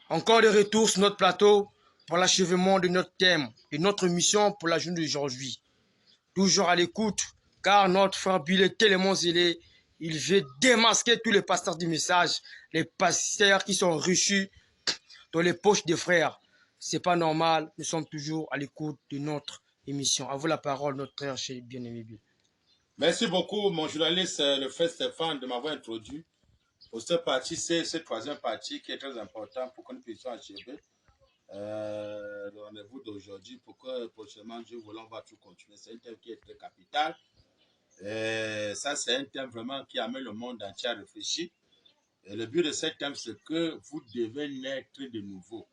Encore de retour sur notre plateau pour l'achèvement de notre thème, de notre mission pour la journée d'aujourd'hui. Toujours à l'écoute, car notre frère Bill est tellement zélé, il veut démasquer tous les pasteurs du message, les pasteurs qui sont reçus dans les poches des frères. C'est pas normal, nous sommes toujours à l'écoute de notre émission. À vous la parole, notre frère cher bien-aimé Bill. Merci beaucoup, mon journaliste, le frère Stéphane, de m'avoir introduit pour cette partie, c'est cette troisième partie qui est très importante pour que nous puissions achever le rendez-vous d'aujourd'hui pour que prochainement, Dieu voulant, on va tout continuer. C'est un thème qui est très capital. Et ça, c'est un thème vraiment qui amène le monde entier à réfléchir. Et le but de ce thème, c'est que vous devez naître de nouveau.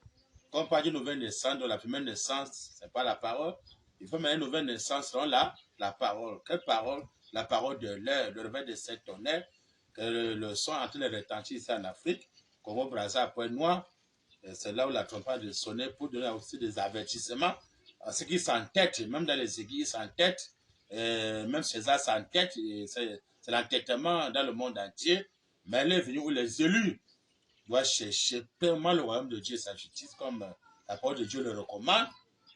Quand on parle d'une nouvelle naissance, donc la première naissance, ce n'est pas la parole. Il faut mettre une nouvelle naissance selon la parole. Quelle parole? La parole de l'air, le réveil de cet tonnerre, que le son est en train de retentir ici en Afrique, Congo, Brazza, Point-Noir. C'est là où la trompette de sonner pour donner aussi des avertissements à ceux qui s'entêtent, même dans les églises, s'entêtent, même César s'entête, c'est l'entêtement dans le monde entier. Mais elle est venue où les élus doivent chercher pleinement le royaume de Dieu et sa justice, comme la parole de Dieu le recommande.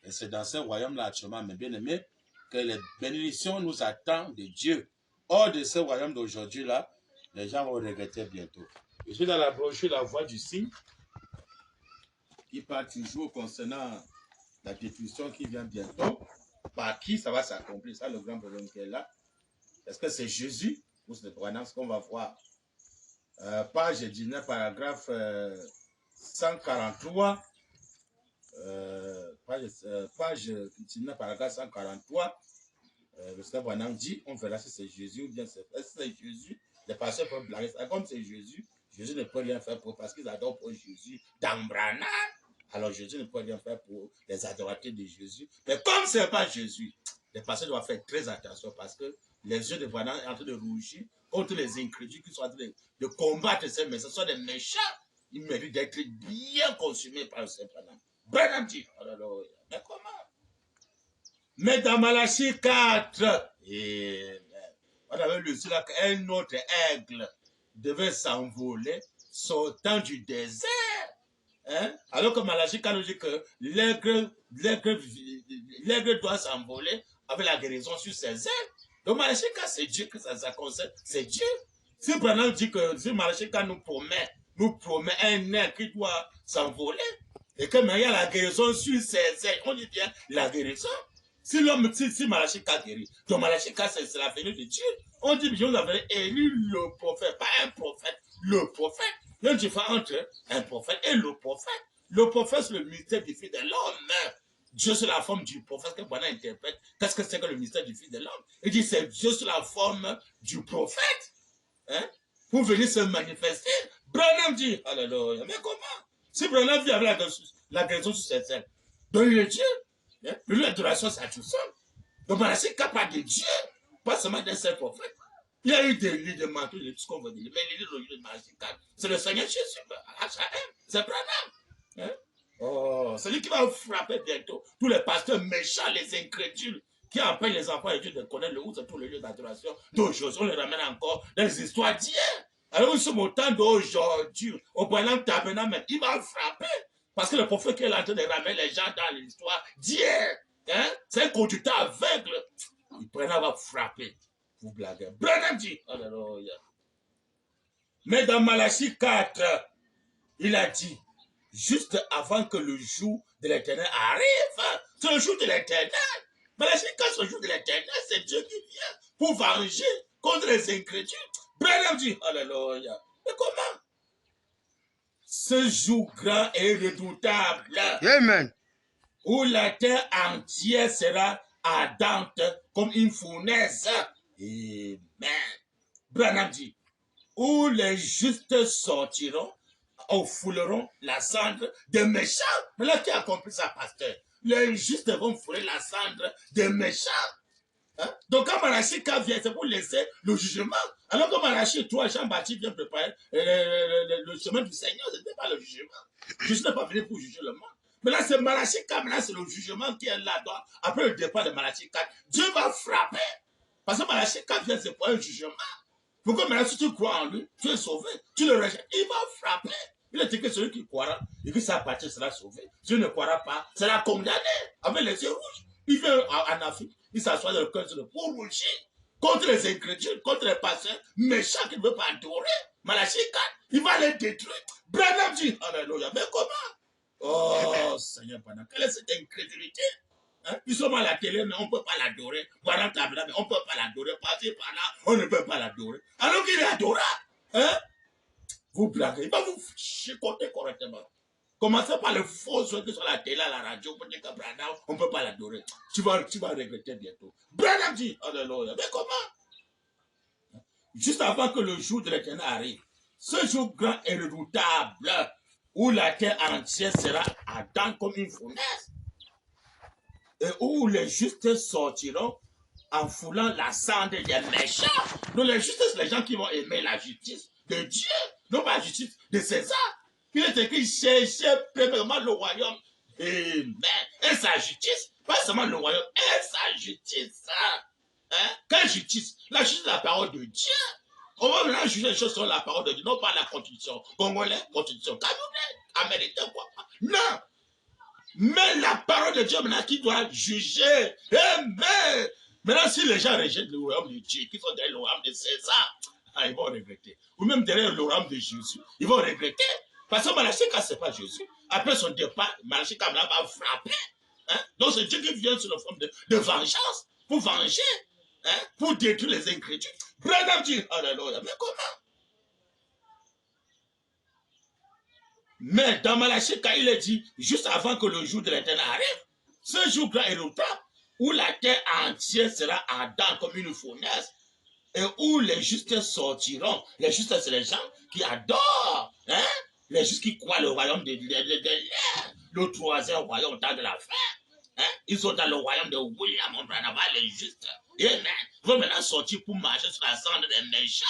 Et c'est dans ce royaume-là, actuellement, mes bien-aimés, que les bénédictions nous attendent de Dieu. Hors de ce royaume d'aujourd'hui-là, les gens vont regretter bientôt. Je suis dans la brochure La Voix du Signe, qui parle toujours concernant la définition qui vient bientôt. Par qui ça va s'accomplir? Ça, le grand problème qui est là. Est-ce que c'est Jésus ou c'est ce qu'on va voir? Page 19, paragraphe 143. Page 19, paragraphe 143. Le Seigneur Branham dit, on verra si c'est Jésus ou bien c'est Jésus. Les pasteurs peuvent blaguer. Comme c'est Jésus, Jésus ne peut rien faire pour, parce qu'ils adorent pour Jésus dans Branham. Alors Jésus ne peut rien faire pour les adorateurs de Jésus. Mais comme ce n'est pas Jésus, les pasteurs doivent faire très attention parce que les yeux de Branham sont en train de rougir contre les incrédules qui sont en train de combattre ces messages. Ce sont des méchants. Ils méritent d'être bien consumés par le Seigneur Branham. Branham dit, oh là là, mais comment? Mais dans Malachie 4, on avait lu là qu'un autre aigle devait s'envoler sortant du désert. Hein? Alors que Malachie 4 nous dit que l'aigle doit s'envoler avec la guérison sur ses ailes. Donc Malachie 4, c'est Dieu que ça concerne, c'est Dieu. Si Branham dit que si Malachie 4 nous promet un aigle qui doit s'envoler, et que maintenant il y a la guérison sur ses ailes, on dit bien la guérison. Si l'homme, si Malachie 4 guérit, donc Malachie 4, c'est la venue de Dieu. On dit, vous avez élu le prophète, pas un prophète, le prophète. Il y a une différence entre un prophète et le prophète. Le prophète, c'est le mystère du Fils de l'homme. Dieu, c'est la forme du prophète que Branham interprète. Qu'est-ce que c'est que le mystère du Fils de l'homme? Il dit, c'est Dieu, c'est la forme du prophète. Hein? Pour venir se manifester. Branham dit, alléluia, mais comment? Si Branham vit avec la guérison sur cette scène, donc il est Dieu. Mais l'adoration, c'est tout seul. Donc, Malachie capable de Dieu, pas seulement d'un seul prophète. Il y a eu des lits de manteau, de tout ce qu'on veut dire. Mais les lits de Malachie 4, c'est le Seigneur Jésus, c'est Branham. Hein? Oh, c'est lui qui va frapper bientôt tous les pasteurs méchants, les incrédules, qui empêchent les enfants de Dieu de connaître le où c'est tous les lieux d'adoration d'aujourd'hui. On les ramène encore dans les histoires d'hier. Alors, nous sommes au temps d'aujourd'hui, au Branham Tabernacle, il va frapper. Parce que le prophète qui est en train de ramener les gens dans l'histoire d'hier, hein, c'est un conducteur aveugle. Il va frapper. Vous blaguez. Branham dit, alléluia. Mais dans Malachie 4, il a dit, juste avant que le jour de l'Éternel arrive, c'est le jour de l'Éternel. Malachie 4, c'est le jour de l'Éternel, c'est Dieu qui vient pour venger contre les incrédules. Branham dit, alléluia. Mais comment? Ce jour grand et redoutable, Amen, où la terre entière sera ardente comme une fournaise. Amen. Branham dit, où les justes sortiront, fouleront la cendre des méchants. Mais là, qui a compris ça, pasteur? Les justes vont fouler la cendre des méchants. Hein? Donc, quand Malachie 4 vient, c'est pour laisser le jugement. Alors que Malachie 3, Jean-Baptiste vient préparer le chemin du Seigneur, ce n'était pas le jugement. Jésus n'est pas venu pour juger le monde. Mais là, c'est Malachie 4, maintenant, c'est le jugement qui est là. Donc, après le départ de Malachie 4, Dieu va frapper. Parce que Malachie 4 vient, c'est pour un jugement. Pourquoi maintenant, si tu crois en lui, tu es sauvé, tu le rejettes, il va frapper. Il a dit que celui qui croira et que sa partie sera sauvée. Celui qui ne croira pas sera condamné avec les yeux rouges. Il vient en Afrique, il s'assoit dans le cœur sur le pour rouger contre les incrédules, contre les pasteurs méchants qui ne veulent pas adorer. Malachie 4, il va les détruire. Branham dit, alléluia, mais comment? Oh Seigneur, quelle est cette incrédulité? Hein? Ils sont à la télé, mais on ne peut pas l'adorer. Voilà, mais on ne peut pas l'adorer. Passer par là, on ne peut pas l'adorer. Alors qu'il est adorable. Hein? Vous blaguez, il va vous chicoter correctement. Commencez par le faux qui sont à la télé, à la radio, pour dire que Branham, on ne peut pas l'adorer. Tu vas regretter bientôt. Branham dit, alléluia, mais comment? Juste avant que le jour de l'Éternel arrive, ce jour grand et redoutable, où la terre entière sera ardente comme une fournaise, et où les justes sortiront en foulant la cendre des méchants. Donc les justes, c'est les gens qui vont aimer la justice de Dieu, non pas la justice de César. Il est écrit, cherchez premièrement le royaume et sa justice, pas seulement le royaume, et sa justice. Hein? Quelle justice? La justice de la parole de Dieu. On va maintenant juger les choses sur la parole de Dieu, non pas la constitution congolaise, constitution camerounaise, américaine, quoi. Non! Mais la parole de Dieu maintenant qui doit juger. Amen. Maintenant, si les gens rejettent le royaume de Dieu, qui sont derrière le royaume de César, ils vont regretter. Ou même derrière le royaume de Jésus, ils vont regretter. Parce que Malachie, ce n'est pas Jésus. Après son départ, Malachie va frapper. Hein? Donc c'est Dieu qui vient sous la forme de vengeance pour venger, hein? Pour détruire les incrédules. Branham dit, alléluia, mais comment? Mais dans Malachie, quand il est dit, juste avant que le jour de l'Éternel arrive, ce jour grand et redoutable, où la terre entière sera ardente comme une fournaise, et où les justes sortiront. Les justes, c'est les gens qui adorent, hein? Les justes qui croient le royaume de l'air, le troisième royaume au temps de la fin. Hein? Ils sont dans le royaume de William Branham, les justes. Amen. Ils vont maintenant sortir pour marcher sur la cendre des méchants.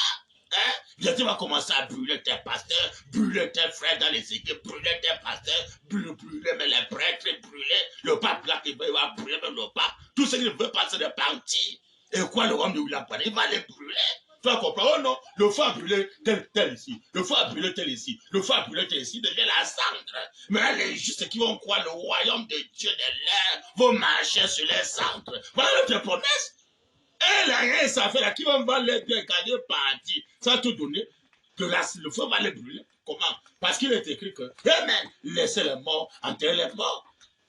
Hein? Dieu va commencer à brûler tes pasteurs, brûler tes frères dans les églises, brûler tes pasteurs, brûler mais les prêtres, brûler le pape là qui va brûler même le pape. Tout ce qui ne veut pas se repentir. Et quoi le royaume de William Branham, il va les brûler. Tu vas comprendre? Oh non, le feu a brûlé tel ici, le feu a brûlé tel ici, le feu a brûlé tel ici, devient la cendre. Mais là, les justes qui vont croire le royaume de Dieu de l'air vont marcher sur les cendres. Voilà notre promesse. Et là, rien ça fait là, qui va les garder partir, sans tout donner, que là, le feu va les brûler. Comment? Parce qu'il est écrit que, amen, laissez les morts, enterrer les morts.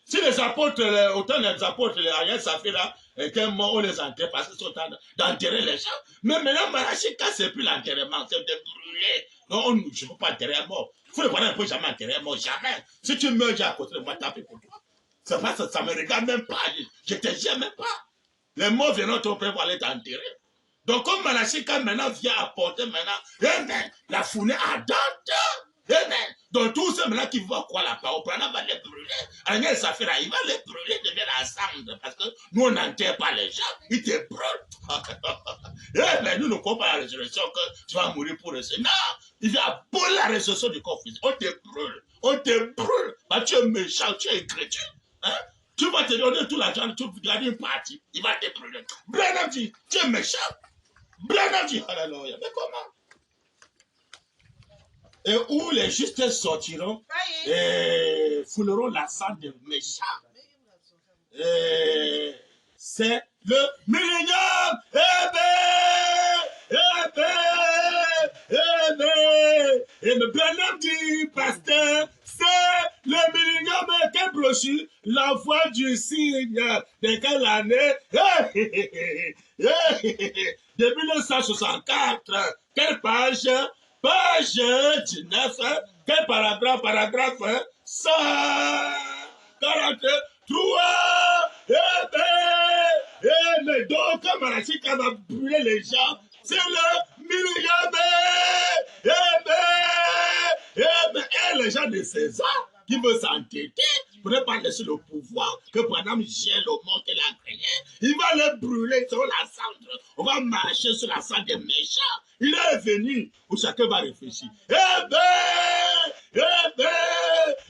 Si les apôtres, autant les apôtres, les rien ça fait là, qu'un mort, on les enterre parce qu'ils sont en train d'enterrer les gens. Mais maintenant, Malachie, quand c'est plus l'enterrement, c'est de brûler. Non, je ne peux pas enterrer un mort. Vous ne pouvez pas jamais enterrer un mort, jamais. Si tu meurs, j'ai à côté de moi, tapé pour toi. C'est pas ça, ça me regarde même pas. Je ne te gère même pas. Les morts viendront ton père pour aller t'enterrer. Donc, comme Malachie, quand maintenant vient apporter maintenant, amen, la fournaise ardente, amen. Donc, tous ceux maintenant qui vont croire la parole, Branham va les brûler. Agnès Safira, il va les brûler de la cendre. Parce que nous, on n'enterre pas les gens, ils te brûlent. Mais nous ne croyons pas à la résurrection que tu vas mourir pour le Seigneur. Non, il vient abolir la résurrection du corps physique. On te brûle, on te brûle. Bah, tu es méchant, tu es chrétien. Hein? Tu vas te donner tout l'argent, tu vas garder une partie, il va te brûler. Branham dit, tu es méchant. Branham dit, alléluia. Mais comment? Et où les justes sortiront et fouleront la cendre des méchants. C'est le millénium. Et le Branham dit, pasteur, c'est le millénium. Quelle brochure? La voix du signe. De quelle année? De 1964. Quelle page? Page 19. Quel paragraphe? Paragraphe 143. Mais donc, comme Malachie va brûler les gens, c'est le millénium. Et les gens de César qui veulent s'entêter pour ne pas laisser le pouvoir que Branham gère le monde qu'il a créé. Il va les brûler sur la cendre. On va marcher sur la cendre des méchants. Il est venu où chacun va réfléchir.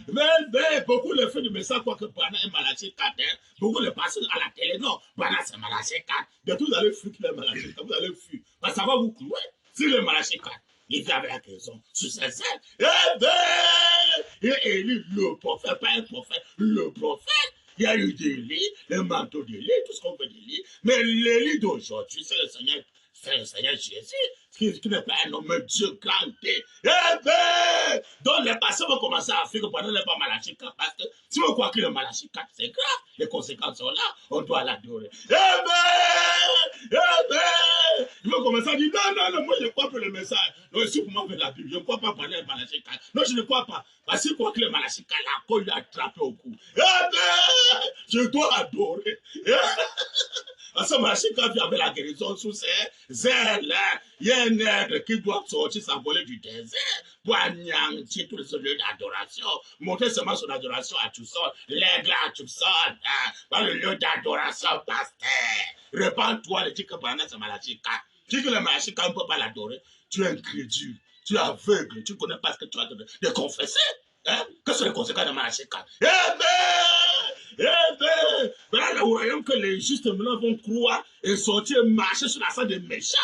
Mais beaucoup le font du message quoi que Branham est Malachie 4. Beaucoup le passent à la télé. Non, Branham c'est Malachie 4. Bientôt vous allez fuir qu'il est Malachie 4. Vous allez fuir. Parce que ça va vous clouer. Si le Malachie 4. Il vit avec la guérison sur ses ailes. Eh ben, il a élu le prophète, pas un prophète, le prophète. Il y a eu d'Élie, le manteau d'Élie, tout ce qu'on veut d'Élie. Mais l'Élie d'aujourd'hui, c'est le Seigneur Jésus, qui n'est pas un homme Dieu granté. Eh ben, donc les patients vont commencer à faire que pendant n'est pas Malachie 4, parce que si on croit que le Malachie 4, c'est grave, les conséquences sont là, on doit l'adorer. Eh ben, ils vont commencer à dire, non, moi je ne crois pas le message. Non, si pour moi, je la Bible, je ne crois pas parler de Malachie 4. Non, je ne crois pas. Parce que je crois que le Malachie 4, la colle l'a attrapé au cou. Eh ben, je dois adorer. À ce Malachie 4, il y avait la guérison sous ses ailes. Il y a un être qui doit sortir, s'envoler du désert pour anéantir tous les lieux d'adoration, montrer seulement son adoration à tout seul, l'aigle à tout seul, dans le lieu d'adoration, pasteur. Répands-toi, le dit que pendant ce Malachie 4, dis que le Malachie 4 ne peut pas l'adorer, tu es incrédule, tu es aveugle, tu ne connais pas ce que tu as de confesser. Hein? Que sont les conséquences de Malachie 4? Voilà le royaume que les justes maintenant vont croire et sortir marcher sur la cendre des méchants.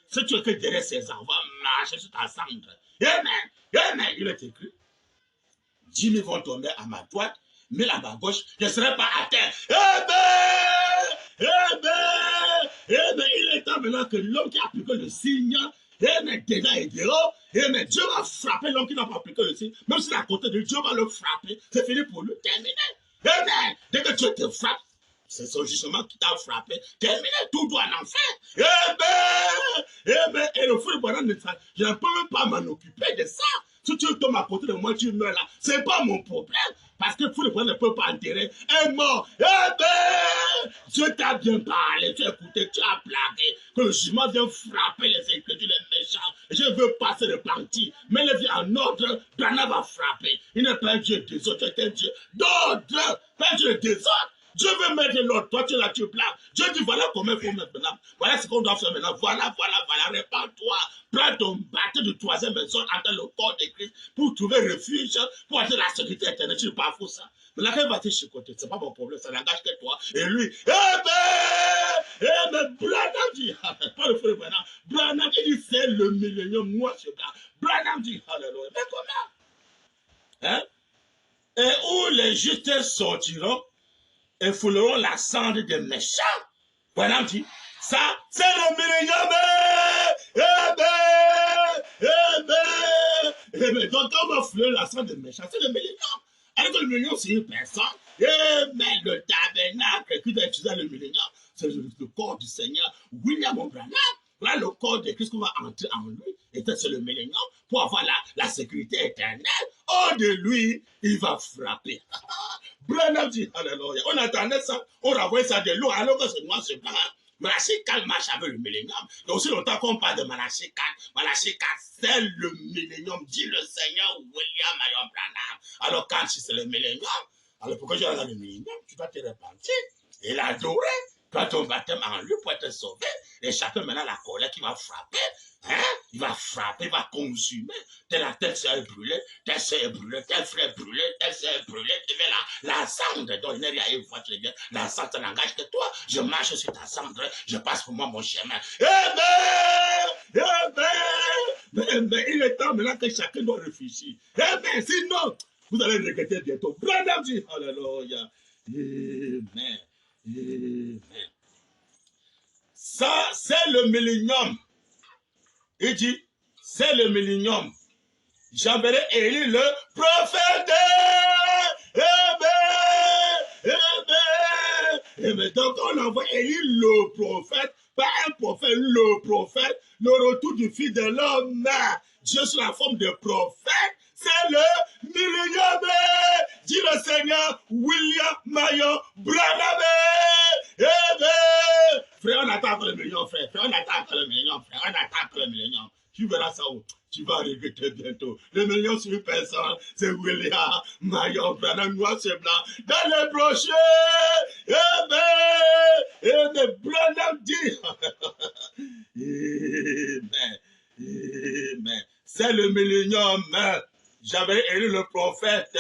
Si tu es que derrière ces enfants, marcher sur ta cendre. Amen, il est écrit. 10 000 vont tomber à ma droite, 1000 à ma gauche, je ne serai pas à terre. Il est temps maintenant que l'homme qui a appliqué le signe, déjà est dehors, Dieu va frapper l'homme qui n'a pas appliqué le signe, même s'il est à côté de Dieu, va le frapper, c'est fini pour lui, terminé. Dès que Dieu te frappe, c'est son jugement qui t'a frappé. Terminé, tout doit en enfer. Et le fou de bonheur, je ne peux même pas m'en occuper de ça. Si tu tombes à côté de moi, tu meurs là. Ce n'est pas mon problème. Parce que le fou de bonheur ne peut pas enterrer un mort. Dieu t'a bien parlé, tu as écouté, tu as blagué. Que le jugement vient frapper les incrédules, les méchants. Je veux passer le parti. Mais le vie en ordre, Branham va frapper. Il n'est pas un Dieu des autres, c'est un Dieu d'ordre. Pas un Dieu des autres. Dieu veut mettre l'ordre. Toi, tu es là, tu blagues. Dieu dit, voilà comment il faut mettre maintenant. Voilà ce qu'on doit faire maintenant. Voilà. Répands-toi. Prends ton bâton de troisième personne entre le corps de Christ pour trouver refuge, pour avoir la sécurité éternelle. Tu ne pas fou ça. Mais là, quand il va te chicoter, ce n'est pas mon problème. Ça n'engage que toi. Et lui, Branham dit, pas le frère Branham. Branham, il dit, c'est le millénium noir sur blanc. Branham dit, alléluia. Mais comment? Hein? Et où les justes sortiront et fouleront la cendre des méchants. Voilà, dit, ça, c'est le millénium. Donc, quand on va fouler la cendre des méchants, c'est le millénium. Alors que le millénium, c'est une personne. Mais le tabernacle qui doit utiliser le millénium, c'est le corps du Seigneur, William Branham. Voilà le corps de Christ qu'on va entrer en lui. Et c'est le millénium pour avoir la sécurité éternelle. Hors de lui, il va frapper. Branham dit, alléluia. On attendait ça, on renvoyait ça de l'eau, alors que c'est noir, c'est blanc. Malachie 4 marche avec le millénium. Et aussi longtemps qu'on parle de Malachie 4, Malachie 4, c'est le millénium, dit le Seigneur William Marion Branham. Alors quand c'est le millénium, alors pourquoi je regarde le millénium? Tu dois te repentir et l'adorer. Tu as ton baptême en lui pour être sauvé. Et chacun maintenant la colère qui va frapper. Hein? Il va frapper, il va consumer. Telle sœur est brûlée, telle sœur est brûlée, tel frère est brûlé, telle sœur est brûlée. Tu veux la cendre, donc il n'y a rien une fois très bien. La cendre, ça n'engage que toi. Je marche sur ta cendre, je passe pour moi mon chemin. Mais il est temps maintenant que chacun doit réfléchir. Sinon, vous allez regretter bientôt. Branham dit, alléluia. Amen. Ça, c'est le millénium. Il dit, c'est le millénium. J'enverrai Élie le prophète. Donc on envoie Élie le prophète, pas un prophète, le prophète, le retour du Fils de l'homme. Dieu sous la forme de prophète, c'est le millénium. Dit le Seigneur William Marion Branham. Frère, on attend le millénium, frère. On attend le millénium, frère. On attend le millénium. Tu verras ça où? Tu vas regretter bientôt. Le millénium sur une personne, c'est William Marion Branham, noir sur blanc. Dans le brochet, Branham dit. Amen. C'est le millénium. J'avais élu le prophète.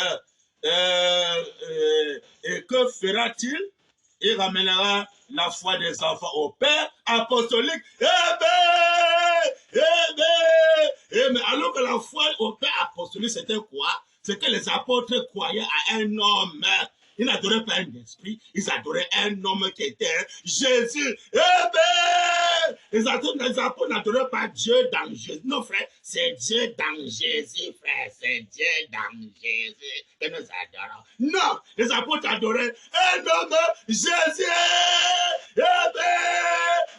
Et que fera-t-il? il ramènera la foi des enfants au Père apostolique. Mais alors que la foi au Père apostolique, c'était quoi? C'est que les apôtres croyaient à un homme. Ils n'adoraient pas un esprit, ils adoraient un homme qui était Jésus. Les apôtres n'adoraient pas Dieu dans Jésus. Non, frère, c'est Dieu dans Jésus, frère. C'est Dieu dans Jésus que nous adorons. Non, les apôtres adoraient un homme, Jésus.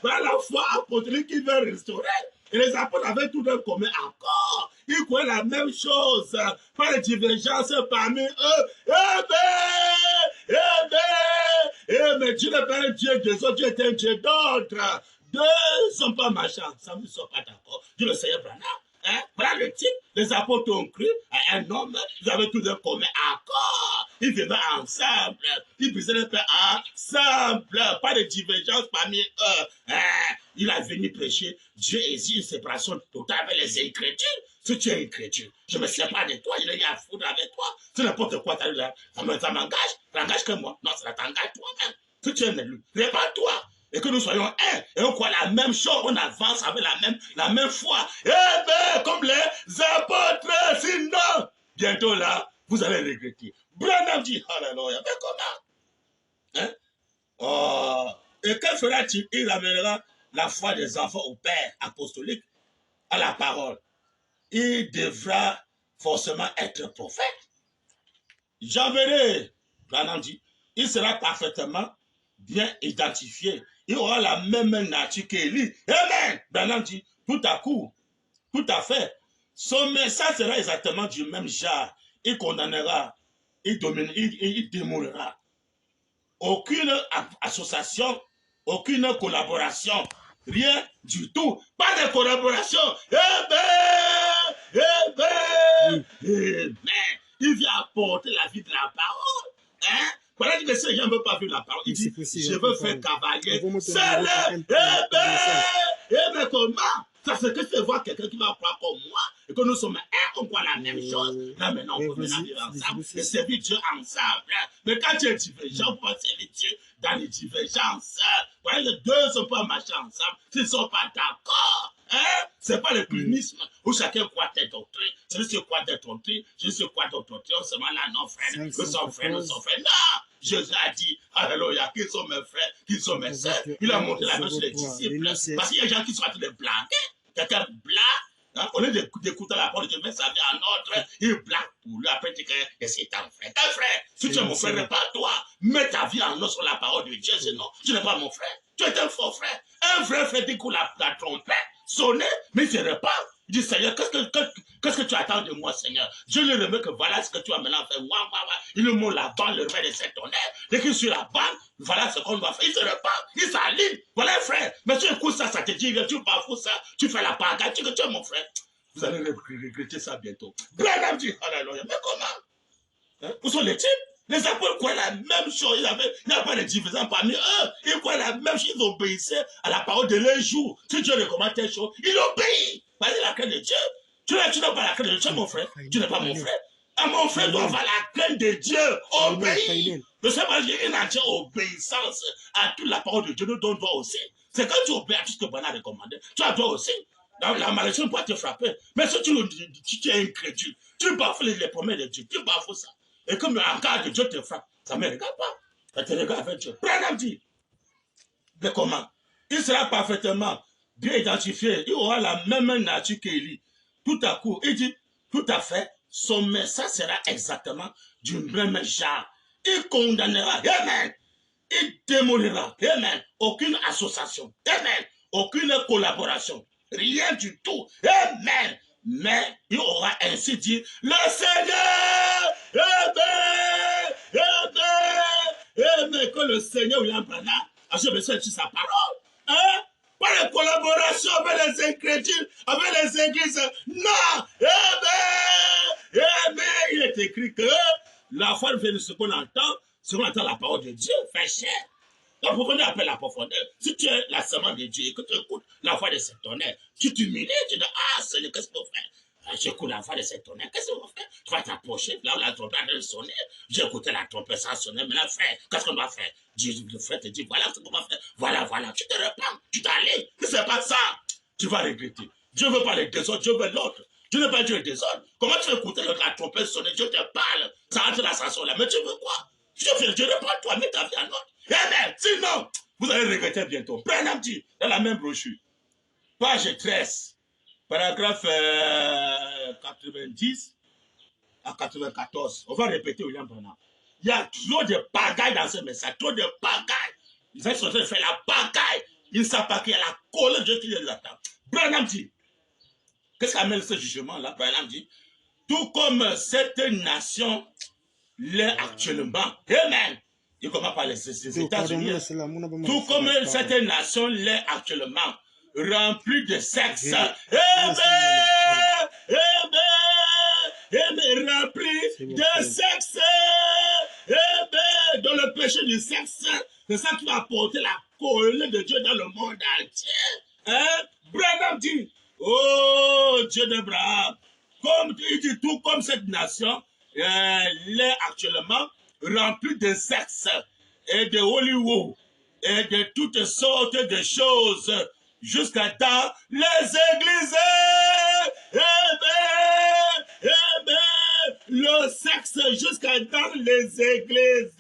Voilà la foi apostolique qui veut restaurer. Et les apôtres avaient tout d'un commun accord. Ils croyaient la même chose. Pas de divergence parmi eux. Mais Dieu n'est pas un Dieu des autres, Dieu est un Dieu d'autres. Deux ne sont pas marchés ensemble, ils ne sont pas d'accord. Dieu le Seigneur Branham. Voilà le type. Les apôtres ont cru à un homme, ils avaient tout d'un commun accord. Ils vivaient ensemble. Ils brisaient le pain ensemble. Pas de divergence parmi eux. Il a venu prêcher. Dieu exige une séparation totale avec les incrédules. Si tu es incrédule, je ne me sers pas de toi, je n'ai rien à foutre avec toi. C'est n'importe quoi, ça m'engage. Ça n'engage que moi. Non, ça t'engage toi-même. Si tu es un élu, répands-toi. Et que nous soyons un, et on croit la même chose, on avance avec la même foi. Comme les apôtres, sinon, bientôt là, vous allez regretter. Branham dit, alléluia, mais comment? Et que fera-t-il? Il ramènera la foi des enfants au Père apostolique à la parole. Il devra forcément être prophète. J'enverrai, Branham dit, il sera parfaitement bien identifié. Il aura la même nature qu'Élie. Amen. Branham dit, tout à coup, tout à fait. Son message sera exactement du même genre. Il condamnera, il démolira. Aucune association, aucune collaboration, rien du tout. Pas de collaboration. Il vient apporter la vie de la parole. Voilà que ces gens ne veulent pas vivre la parole. Il dit, je veux faire cavalier. Mais comment? Ça c'est que c'est voir quelqu'un qui va croire comme moi et que nous sommes un, on croit la même chose. Là maintenant, on peut maintenant vivre ensemble et servir Dieu ensemble. Mais quand tu es divergent, on peut servir Dieu dans les divergences. Voilà, les deux ne sont pas marcher ensemble s'ils ne sont pas d'accord. C'est pas le plumisme où chacun croit telle doctrine. Celui qui croit telle doctrine, celui qui croit d'autres doctrines. On se met là, non, frère, nous sommes frères, nous sommes frères. Non! Jésus a dit, alléluia, qui sont mes frères, qui sont mes sœurs. Il a montré la main sur les disciples. Parce qu'il y a des gens qui sont en train de blaguer. Quelqu'un blague, au lieu d'écouter la parole de Dieu, mais ça vient en autre, il blague pour lui. Après, il dit que c'est ton frère. Ton frère, si tu es mon frère, n'est pas toi. Mets ta vie en or sur la parole de Dieu, sinon, tu n'es pas mon frère. Tu es un faux frère. Un vrai frère dit qu'on la trompette, sonner, mais il se répand. Il dit, Seigneur, qu'est-ce que tu attends de moi, Seigneur? Je lui remets que voilà ce que tu as maintenant fait. Il le monte la bande, le remet de cette tonnerre. Dès qu'il est sur la bande, voilà ce qu'on doit faire. Il se répand, il s'aligne. Voilà, frère. Mais tu écoutes ça, ça te dit, tu bafoues ça, tu fais la pagaille, tu es mon frère. Vous allez regretter ça bientôt. Branham dit, alléluia. Mais comment? Où sont les types? Les apôtres croyaient la même chose. Il n'y avait pas de division parmi eux. Ils croyaient la même chose. Ils obéissaient à la parole de leur jour. Si Dieu recommande telle chose, ils obéissent. Parce que la crainte de Dieu. Tu n'as pas la crainte de Dieu, mon frère. Tu n'es pas mon frère. Mon frère doit avoir la crainte de Dieu. Obéir. Le Seigneur a une entière obéissance à toute la parole de Dieu. Nous doit aussi. C'est quand tu obéis à tout ce que Bernard a recommandé. Tu dois aussi. Dans la malédiction pourra te frapper. Mais si tu es incrédule, tu bafoues les promesses de Dieu. Tu bafoues ça. Et comme en cas de Dieu te frappe, ça ne me regarde pas. Ça te regarde avec Dieu. Branham dit, mais comment? Il sera parfaitement bien identifié. Il aura la même nature qu'Élie. Tout à coup, il dit, tout à fait, son message sera exactement du même genre. Il condamnera, amen. Il démolira, amen. Aucune association, amen. Aucune collaboration, rien du tout, amen. Mais il aura ainsi dit, le Seigneur, amen, que le Seigneur William Branham a besoin de sa parole. Pas de collaboration avec les incrédules, avec les églises. Non, amen. Il est écrit que la foi vient de ce qu'on entend la parole de Dieu, fait cher. La profondeur appelle la profondeur. Si tu es la semence de Dieu et que tu écoutes la voix de cet honneur, tu t'humilies, tu dis, ah Seigneur, qu'est-ce que tu fais? J'écoute la voix de cette tonnerre. Qu'est-ce qu'on va faire? Tu vas t'approcher. Là, la trompette a sonné. J'ai écouté la trompette, ça a sonné. Mais là, frère, qu'est-ce qu'on va faire? Le frère te dit, voilà ce qu'on va faire. Voilà. Tu te répands. Tu t'allais. Mais c'est pas ça. Tu vas regretter. Dieu veut pas les désordres. Dieu veut l'autre. Dieu ne veut pas Dieu le désordre. Comment tu veux écouter la trompette sonner? Dieu te parle. Ça entre la chanson là. Mais tu veux quoi? Je reprends toi, mets ta vie en ordre. Eh bien, sinon, vous allez regretter bientôt. Branham dit, dans la même brochure, page 13. Paragraphe 90 à 94. On va répéter William Branham. Il y a trop de pagaille dans ce message. Trop de pagaille. Ils sont en train de faire la pagaille. Ils ne savent pas qu'il y a la colère de Dieu qui les attend. Branham dit. Qu'est-ce qu'amène ce jugement-là? Branham dit. Tout comme cette nation l'est actuellement. Amen. Il commence par les États-Unis. Tout comme cette nation l'est actuellement. Rempli de sexe. Rempli de sexe. Dans le péché du sexe, c'est ça qui va apporter la colère de Dieu dans le monde entier. Branham dit, oh Dieu d'Abraham, comme il dit, tout comme cette nation l'est actuellement remplie de sexe et de Hollywood et de toutes sortes de choses jusqu'à dans les églises. Le sexe jusqu'à dans les églises.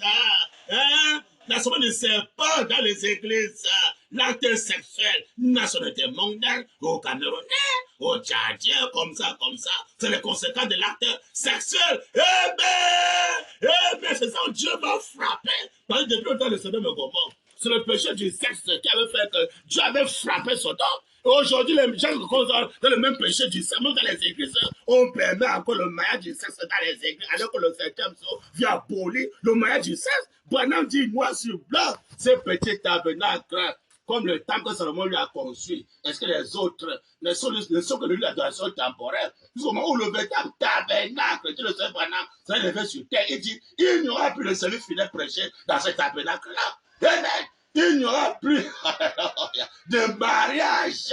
La semaine ne sert pas dans les églises. L'acte sexuel, nationalité mondiale, au Camerounais, au Tchadien, comme ça. C'est les conséquences de l'acte sexuel. C'est ça où Dieu va frapper. Parce que depuis le temps de Sodome et Gomorrhe, c'est le péché du sexe qui avait fait que Dieu avait frappé Sodome. Aujourd'hui, les gens qui sont dans le même péché du sexe, même dans les églises, on permet encore le mariage du sexe dans les églises, alors que le 7e jour vient abolir le mariage du sexe. Branham dit, noir sur blanc, ce petit tabernacle, comme le temple que Salomon lui a construit, est-ce que les autres ne sont que lui l'adoration temporaire? Jusqu'au moment où le véritable tabernacle, dit le Seigneur Branham, sera levé sur terre, il dit, il n'y aura plus de salut final prêché dans ce tabernacle-là. Amen. Il n'y aura plus de mariage.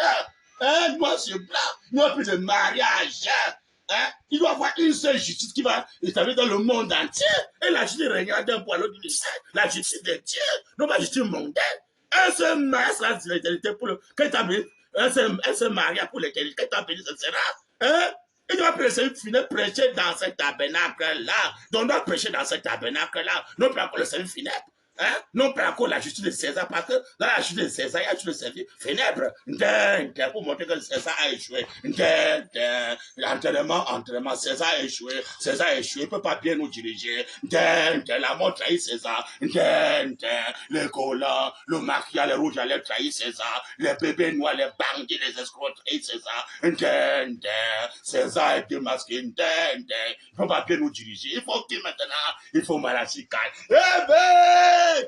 Noir sur blanc, il n'y aura plus de mariage. Il doit y avoir une seule justice qui va établir dans le monde entier. Et la justice régnera d'un point à l'autre du ciel. La justice de Dieu, non pas la justice mondaine. Un seul mariage sera l'éternité pour le. Un seul mariage pour l'éternité. Quand tu as béni, ce sera. Il doit prêcher dans ce tabernacle-là. Donc, on doit prêcher dans ce tabernacle-là. Non pas pour le service funèbre. Non pas encore la justice de César, parce que dans la justice de César, il y a tout le service funèbre. Pour montrer que César a échoué. Entraînement, César a échoué. César a échoué, il ne peut pas bien nous diriger. La mort trahit César. Les collants, le maquillage, les rouges allaient trahir César. Les bébés noirs, les bandits, les escrocs trahissent César. César est démasqué. Il ne peut pas bien nous diriger. Il faut qu'il maintenant, il faut Malachi 4.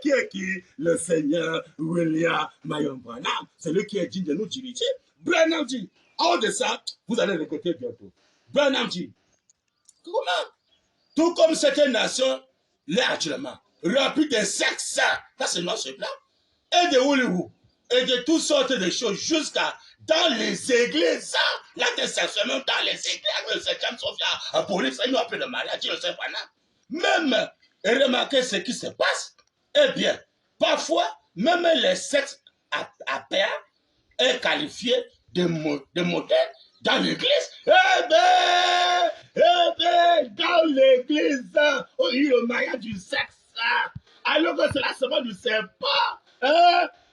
Qui est qui? Le Seigneur William Marion Branham. C'est lui qui est digne de nous diriger. Branham dit, hors de ça, vous allez regretter bientôt. Branham dit, comment? Tout comme cette nation l'est actuellement, remplie de sexe, ça c'est noir sur blanc, et de Hollywood, et de toutes sortes de choses, jusqu'à dans les églises. Là, c'est sexuel, même dans les églises, le 7e Sophia, à police, il n'y a plus de mariage, le Seigneur Branham. Même, remarquez ce qui se passe. Eh bien, parfois, même les sexes à pair est qualifié de modèle dans l'église. Dans l'église, oh, il y a le mariage du sexe. Alors que c'est la semaine du serpent.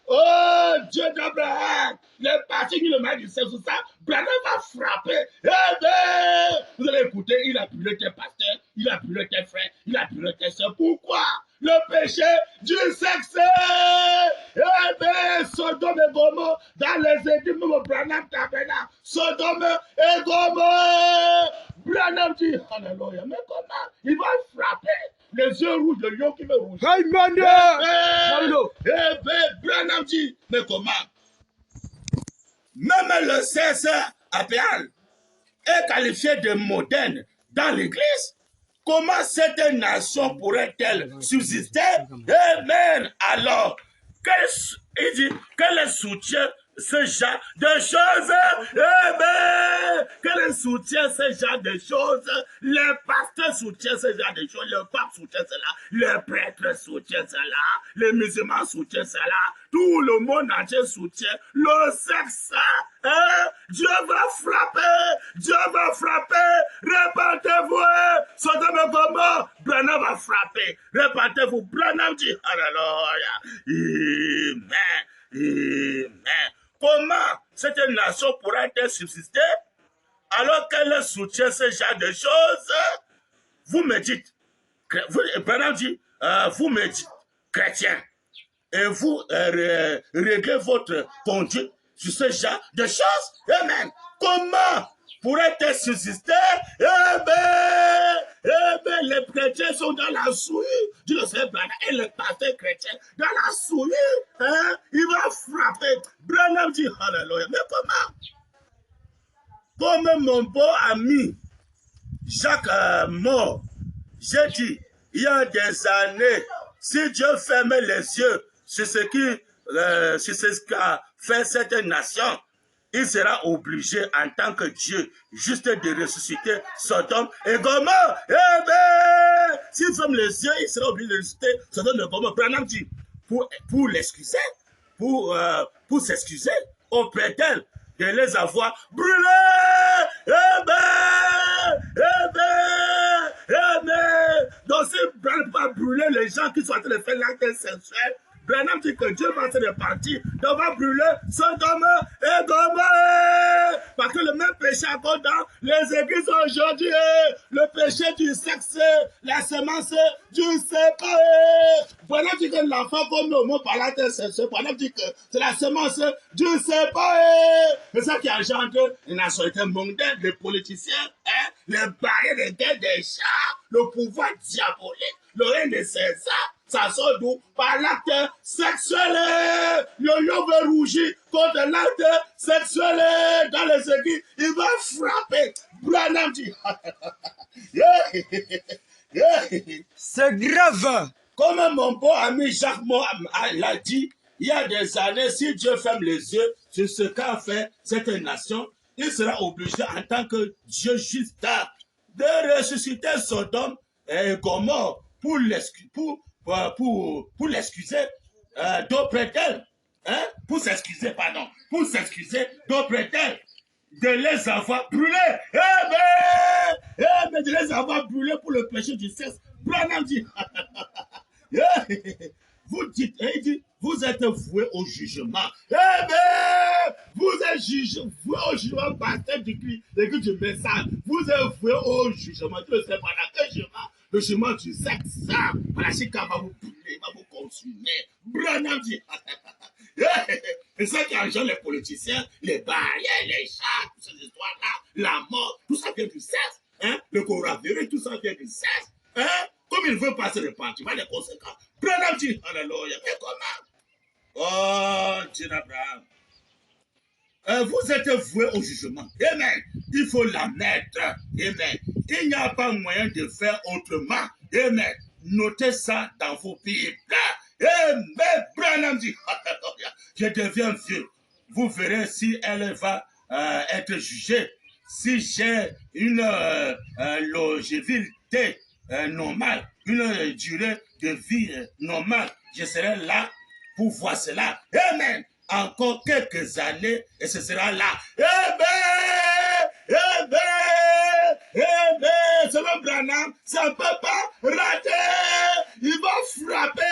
Oh, Dieu d'Abraham, les parties qui le mariage du sexe, tout ça, Branham va frapper. Vous allez écouter, il a brûlé tes pasteurs, il a brûlé tes frères, il a brûlé tes soeurs. Pourquoi? Le péché du sexe. Sodome et Gomorrhe, dans les églises, même Branham tabernacle, Sodome et Gomorrhe. Branham dit, alléluia, mais comment? Il va frapper. Les yeux rouges, le lion qui veut rouge. Branham dit, mais comment? Même le sexe à Péal est qualifié de moderne dans l'église. Comment cette nation pourrait-elle subsister? Amen. Alors, quel soutien ce genre de choses, eh ben, que le soutient ce genre de choses, les pasteurs soutiennent ce genre de choses, le pape soutient cela, les prêtres soutiennent cela, les musulmans soutiennent cela, tout le monde entier soutient le sexe. Hein? Dieu va frapper, Dieu va frapper, répentez-vous, Sodome et Gomorrhe, Branham va frapper, répentez-vous, Branham dit, alléluia, amen, amen. Comment cette nation pourra-t-elle subsister alors qu'elle soutient ce genre de choses? Vous me dites, Branham dit, vous me dites, chrétien, et vous réglez votre conduite sur ce genre de choses? Amen. Comment pourrait-elle subsister? Les chrétiens sont dans la souille. Dieu le sait, Branham, et le pasteur chrétien dans la souille. Hein? Il va frapper. Branham dit, alléluia. Mais comment? Comme mon beau ami Jacques mort, j'ai dit, il y a des années, si Dieu ferme les yeux sur ce qu'a fait cette nation, il sera obligé en tant que Dieu juste de ressusciter Sodome et Gomorrhe. Eh bien, s'il ferme les yeux, il sera obligé de ressusciter Sodome et Gomorrhe. Branham dit, pour l'excuser, pour s'excuser auprès d'elle, de les avoir brûlés. Eh bien. Donc, si Branham va brûler les gens qui sont en train de faire l'acte sexuel, Branham dit que Dieu va se répartir, donc va brûler Sodome et Gomorrhe. Parce que le même péché encore dans les églises aujourd'hui, le péché du sexe, la semence du séparé. Branham dit que l'enfant comme au mot par la tête sexuelle, Branham dit que c'est la semence du séparé. C'est ça qui engendre une nationalité mondaine, les politiciens, hein, les barrières, les guerres des chats, le pouvoir diabolique, le règne de César. Ça sort d'où? Par l'acte sexuel. Le lion veut rougir contre l'acte sexuel dans les églises. Il va frapper. Branham dit. C'est grave. Comme mon bon ami Jacques l'a dit, il y a des années, si Dieu ferme les yeux sur ce qu'a fait cette nation, il sera obligé en tant que Dieu juste de ressusciter Sodome et Gomorrhe pour l'excuser d'auprès d'elle, hein? Pour s'excuser d'auprès d'elle, de les avoir brûlés, de les avoir brûlés pour le péché du sexe. Branham dit, vous dites, il dit, vous êtes voués au jugement. Vous êtes voués au jugement, pasteur du message. Vous êtes voués au jugement. Tu ne sais pas quel jugement. Le jugement du sexe. La chica va vous brûler, va vous consumer. Branham dit. C'est ça qui engendre les politiciens, les barrières, les chats, toutes ces histoires-là, la mort, tout ça vient du sexe. Hein? Le coronavirus, tout ça vient du sexe. Hein? Comme il ne veut pas se repentir, les conséquences. Branham dit, alléluia, mais comment? Oh, Dieu d'Abraham. Vous êtes voués au jugement. Amen. Il faut la mettre. Amen. Il n'y a pas moyen de faire autrement. Amen. Notez ça dans vos Bibles. Amen. Branham dit, je deviens vieux. Vous verrez si elle va être jugée. Si j'ai une longévité normale, une durée de vie normale, je serai là pour voir cela. Amen. Encore quelques années et ce sera là. Selon Branham, ça ne peut pas rater. Il va frapper.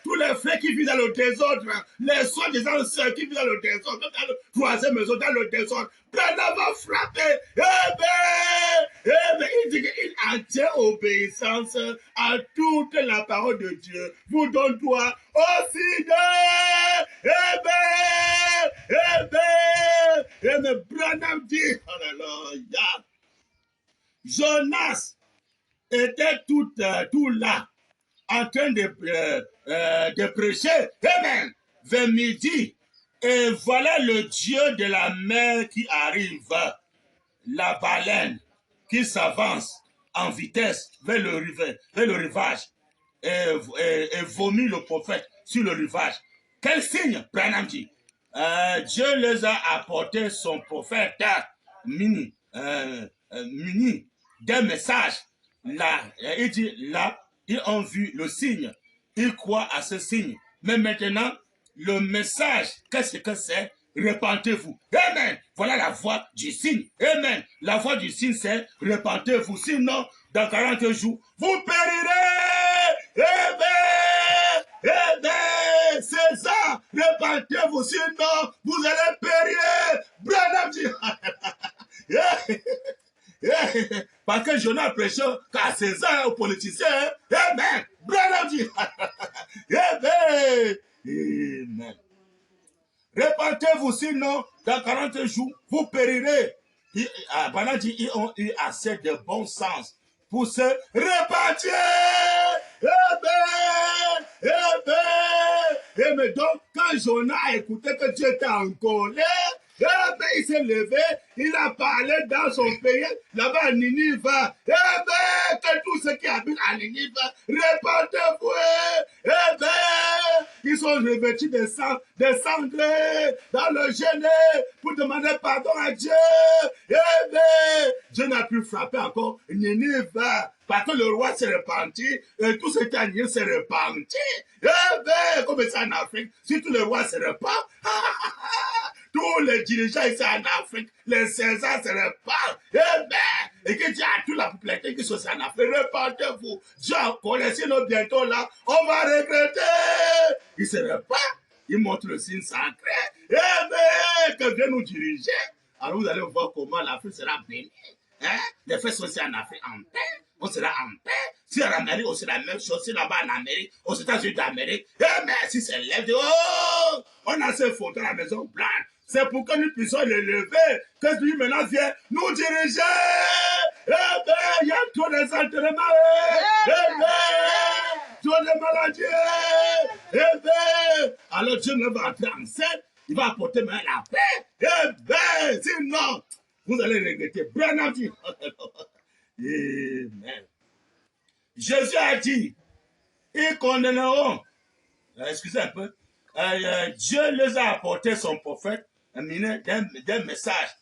Tous les frères qui vivent dans le désordre, les soi-disant sœurs qui vivent dans le désordre, dans le troisième maison, dans le désordre, Branham va frapper. Il dit qu'il entière obéissance à toute la parole de Dieu. Vous donne toi aussi de. Branham dit, alléluia. Jonas était tout là, en train de prêcher. Amen. Vers midi. Et voilà le Dieu de la mer qui arrive. La baleine qui s'avance en vitesse vers le rivage et vomit le prophète sur le rivage. Quel signe? Branham dit. Dieu les a apporté son prophète muni des messages. Là, il dit là, ils ont vu le signe. Ils croient à ce signe. Mais maintenant, le message, qu'est-ce que c'est? Repentez-vous. Amen. Voilà la voix du signe. Amen. La voix du signe, c'est repentez-vous. Sinon, dans 40 jours, vous périrez. Amen. Amen. C'est ça. Repentez-vous. Sinon, vous allez périr. Branham dit. Parce que Jonas prêchait qu'à César, aux politiciens. Amen. Branham dit. Amen. Amen. Repentez-vous, sinon, dans 40 jours, vous périrez. Branham dit, ils ont eu assez de bon sens pour se repentir. Amen. Amen. Amen. Donc, quand Jonas a écouté que Dieu était en colère, il s'est levé, il a parlé dans son pays, là-bas à Ninive. Que tous ceux qui habitent à Ninive, repentez-vous. Ils sont revêtus de sang, de cendré, dans le genou, pour demander pardon à Dieu. Dieu n'a pu frapper encore Ninive, parce que le roi s'est repenti, et tout ce qui a nié s'est repenti. Comme ça en Afrique, si tout le roi se repent, tous les dirigeants ici en Afrique, les Césars se repartent. Et que Dieu a toute la population qui sont en Afrique, repentez-vous. Dieu a collé, sinon bientôt là, on va regretter. Il se repart, il montre le signe sacré. Que Dieu nous diriger. Alors vous allez voir comment l'Afrique sera bénie. Les faits sont aussi en Afrique en paix. On sera en paix. Si en Amérique, on sera la même chose. Si là-bas en Amérique, aux États-Unis d'Amérique, mais si c'est lève, on a ces photos à la Maison Blanche. C'est pour que nous puissions les lever, que lui maintenant vient nous diriger. Il y a trop de entraînements, trop de maladies. Alors Dieu ne va entrer en scène, il va apporter maintenant la paix. Sinon, vous allez regretter. Branham dit. Amen. Jésus a dit, ils condamneront. Excusez un peu. Dieu les a apporté son prophète des messages.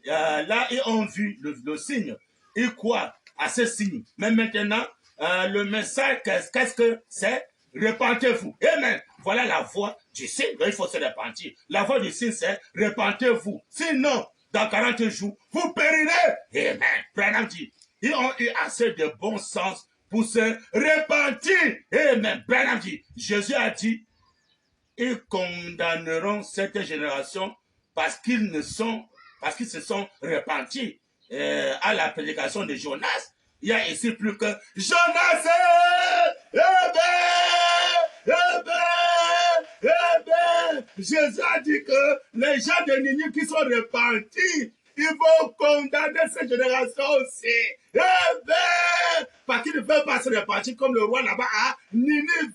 Là, ils ont vu le signe. Ils croient à ce signe. Mais maintenant, le message, qu'est-ce que c'est? Repentez-vous. Amen. Voilà la voix du signe. Il faut se repentir. La voix du signe, c'est repentez-vous. Sinon, dans 40 jours, vous périrez. Amen. Branham dit, ils ont eu assez de bon sens pour se repentir. Amen. Branham dit, Jésus a dit, ils condamneront cette génération parce qu'ils se sont repentis à la prédication de Jonas. Il y a ici plus que Jonas. Jésus a dit que les gens de Ninive qui sont repentis, ils vont condamner cette génération aussi. Parce qu'ils ne peuvent pas se repentir comme le roi là-bas à Ninive.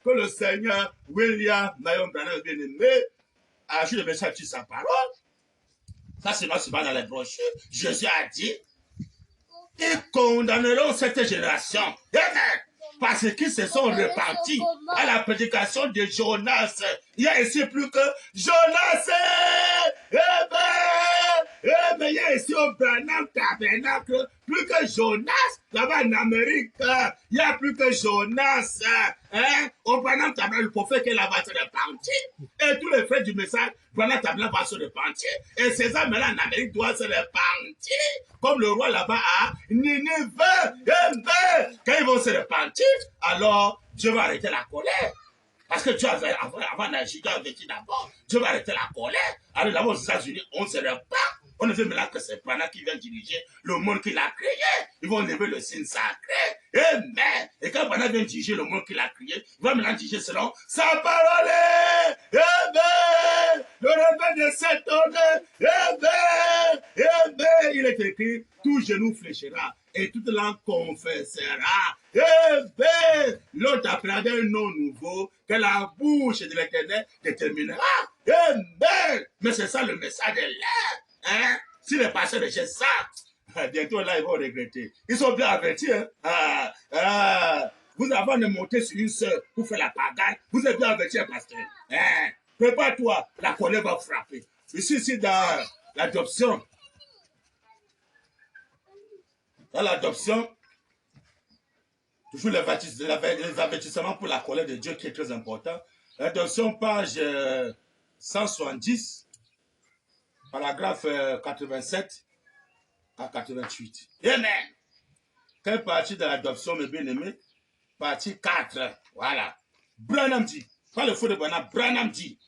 Que le Seigneur William Marion Branham bien-aimé a joué le message sur sa parole. Ça, c'est pas dans les brochures. Jésus a dit, ils condamneront cette génération. Parce qu'ils se sont repentis à la prédication de Jonas. Il y a ici plus que Jonas. Mais il y a ici au Branham Tabernacle plus que Jonas. Là-bas en Amérique, il n'y a plus que Jonas. Au Branham Tabernacle, le prophète qui là-bas se repentir. Et tous les frères du message, Branham Tabernacle va se repentir. Et César, maintenant en Amérique, doit se repentir. Comme le roi là-bas à Ninive. Quand ils vont se repentir, alors Dieu va arrêter la colère. Parce que Dieu avait, avant d'agir, Dieu avait dit d'abord, Dieu va arrêter la colère. Alors d'abord aux États-Unis, on se repart. On ne veut maintenant que c'est Branham qui vient diriger le monde qu'il a créé. Ils vont lever le signe sacré. Amen. Et quand Branham vient diriger le monde qu'il a créé, il va maintenant diriger selon sa parole. Amen. Le réveil de cet homme. Amen. Amen. Il est écrit, tout genou fléchira et toute langue confessera. Amen. L'autre appellera un nom nouveau que la bouche de l'Éternel déterminera. Amen. Mais c'est ça le message de l'air. Si les pasteurs rejettent ça, bientôt là, ils vont regretter. Ils sont bien avertis. vous avant de monter sur une sœur pour faire la pagaille, vous êtes bien averti, pasteur. Hein? Prépare-toi, la colère va frapper. Ici, dans l'adoption, toujours les avertissements pour la colère de Dieu qui est très important. L'adoption, page 170, paragraphe 87 à 88. Amen. Quelle partie de l'adoption, mes bien-aimés? Partie 4. Voilà. Branham dit, pas le faux de Branham, Branham dit,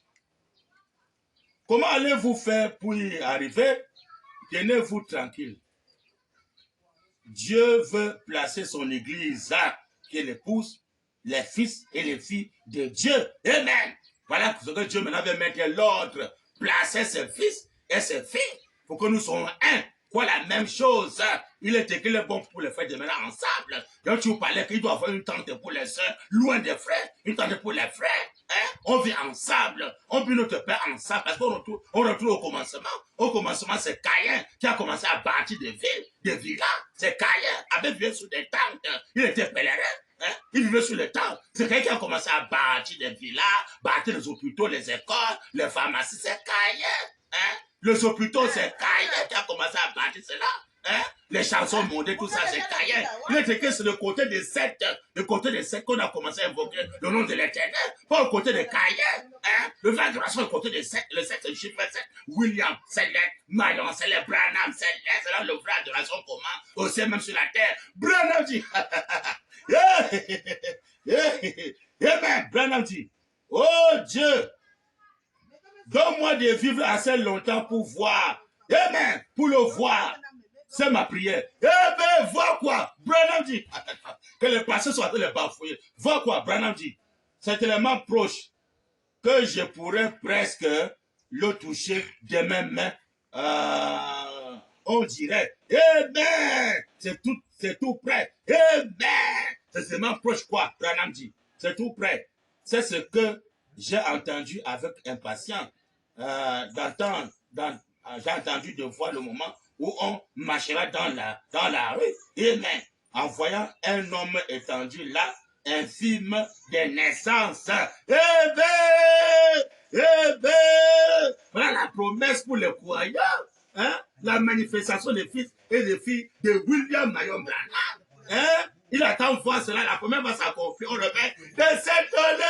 comment allez-vous faire pour y arriver? Tenez-vous tranquille. Dieu veut placer son église qui est l'épouse, les fils et les filles de Dieu. Amen. Voilà ce que Dieu maintenant veut mettre l'ordre, placer ses fils et ses filles pour que nous soyons un. Quoi, la même chose. Il est écrit bon pour les frères de maintenant ensemble. Donc tu vous parlais qu'il doit avoir une tente pour les soeurs, loin des frères, une tente pour les frères. Hein? On vit ensemble, on vit notre paix ensemble, parce qu'on retrouve au commencement. Au commencement, c'est Caïn qui a commencé à bâtir des villes, des villas. C'est Caïn, avait vécu sous des tentes. Il était pèlerin. Hein? Il vivait sur le temps. C'est quelqu'un qui a commencé à bâtir des villas, bâtir les hôpitaux, les écoles, les pharmacies. C'est Caïn. Hein? Les hôpitaux, c'est Caïn qui a commencé à bâtir cela. Hein? Les chansons mondaines, tout ça, c'est Caïn. Il est écrit sur le côté des sectes qu'on a commencé à invoquer le nom de l'Éternel. Pas au côté de Caïn. Hein? Le vrai adoration est au côté des sectes. Le secte, c'est le chiffre 7. William, c'est les Maillon, c'est les Branham, c'est là le vrai adoration comment aussi même sur la terre. Branham dit. Amen. Branham dit. Oh Dieu. Donne-moi de vivre assez longtemps pour voir. Amen. Pour le voir. C'est ma prière. Amen. Vois quoi? Branham dit. Que les pasteurs soient les bafouiller. Vois quoi? Branham dit. C'est tellement proche que je pourrais presque le toucher de mes mains. On dirait. Amen. C'est tout près. Amen. C'est tellement proche quoi? Branham dit. C'est tout près. C'est ce que j'ai entendu avec impatience j'ai entendu de voir le moment où on marchera dans la rue. Amen. En voyant un homme étendu là, infime de naissance. Amen. Amen. Voilà la promesse pour les croyants. Hein? La manifestation des fils et des filles de William Marion Branham. Hein? Il attend voir cela, la première fois s'accomplit. On le fait de s'étonner.